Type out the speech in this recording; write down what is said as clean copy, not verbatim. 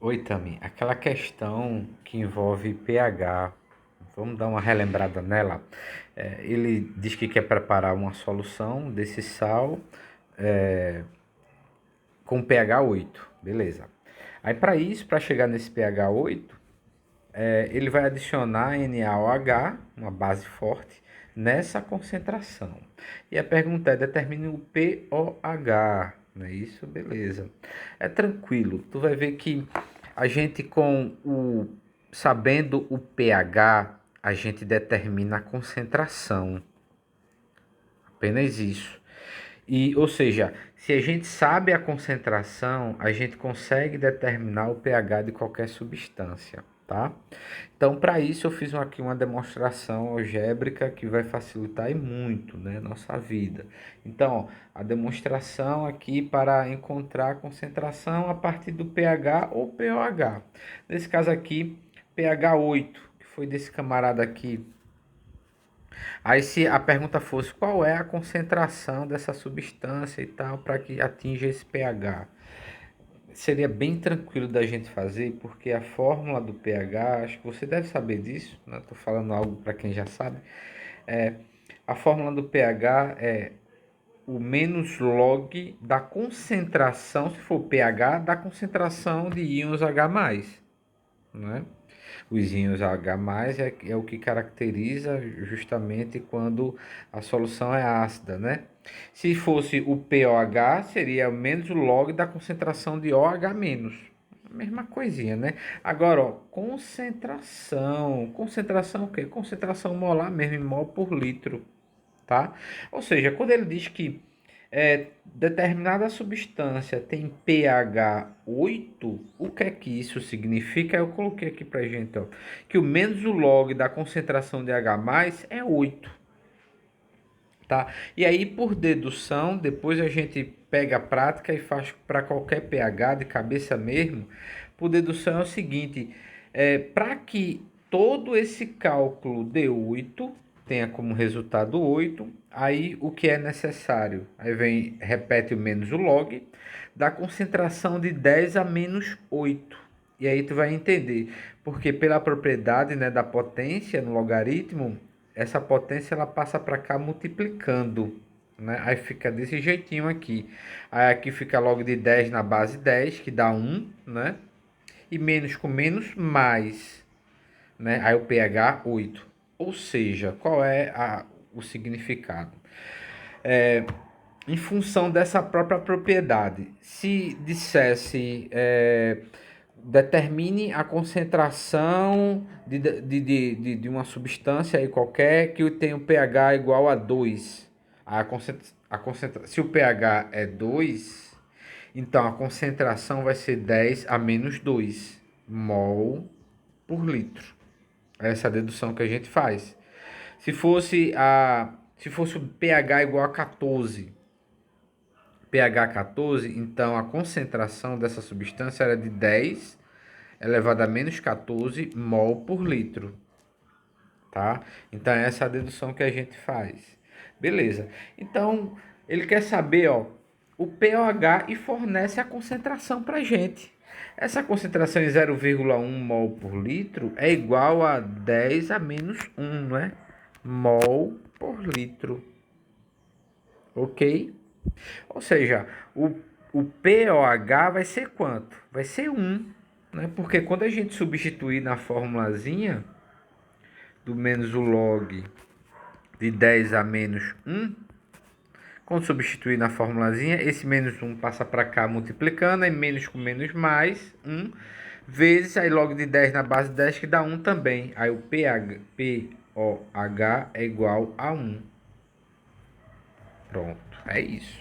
Oi, Tami. Aquela questão que envolve pH, vamos dar uma relembrada nela. Ele diz que quer preparar uma solução desse sal com pH 8, beleza. Aí para isso, para chegar nesse pH 8, ele vai adicionar NaOH, uma base forte, nessa concentração. E a pergunta é, determine o pOH, não é isso? Beleza. É tranquilo, tu vai ver que a gente sabendo o pH, a gente determina a concentração. Apenas isso. Ou seja, se a gente sabe a concentração, a gente consegue determinar o pH de qualquer substância, tá? Então, para isso, eu fiz aqui uma demonstração algébrica que vai facilitar e muito, né, nossa vida. Então, ó, a demonstração aqui para encontrar a concentração a partir do pH ou pOH. Nesse caso aqui, pH 8, que foi desse camarada aqui. Aí se a pergunta fosse qual é a concentração dessa substância e tal para que atinja esse pH, seria bem tranquilo da gente fazer, porque a fórmula do pH, acho que você deve saber disso, né? Estou falando algo para quem já sabe. É, a fórmula do pH é o menos log da concentração, se for pH, da concentração de íons H+, né? Os íons H+, é o que caracteriza justamente quando a solução é ácida, né? Se fosse o pOH, seria menos o log da concentração de OH-. Mesma coisinha, né? Agora, ó, concentração. Concentração o quê? Concentração molar mesmo, em mol por litro, tá? Ou seja, quando ele diz que determinada substância tem pH 8, o que é que isso significa? Eu coloquei aqui pra gente, ó, que o menos o log da concentração de H+ é 8, tá? E aí, por dedução, depois a gente pega a prática e faz para qualquer pH de cabeça mesmo. Por dedução é o seguinte, para que todo esse cálculo dê 8, tenha como resultado 8, aí o que é necessário? Aí vem, repete o menos o log, da concentração de 10 a menos 8. E aí tu vai entender, porque pela propriedade, né, da potência no logaritmo, essa potência ela passa para cá multiplicando, né? Aí fica desse jeitinho aqui. Aí aqui fica logo de 10 na base 10, que dá 1, né? E menos com menos, mais, né? Aí o pH 8. Ou seja, qual é o significado? Em função dessa própria propriedade. Se dissesse, determine a concentração de uma substância aí qualquer que tem o pH igual a 2. Se o pH é 2, então a concentração vai ser 10 a menos 2 mol por litro. Essa é a dedução que a gente faz. Se fosse o pH igual a 14, pH 14, então a concentração dessa substância era de 10 elevado a menos 14 mol por litro, tá? Então essa é a dedução que a gente faz. Beleza. Então ele quer saber, ó, o pOH e fornece a concentração para gente. Essa concentração em 0,1 mol por litro é igual a 10 a menos 1, não é? Mol por litro. Ok? Ou seja, o pOH vai ser quanto? Vai ser 1, né? Porque quando a gente substituir na formulazinha do menos o log de 10 a menos 1, quando substituir na formulazinha, esse menos 1 passa para cá multiplicando, aí menos com menos mais 1, vezes aí log de 10 na base 10 que dá 1 também. Aí o pOH é igual a 1. Pronto, é isso.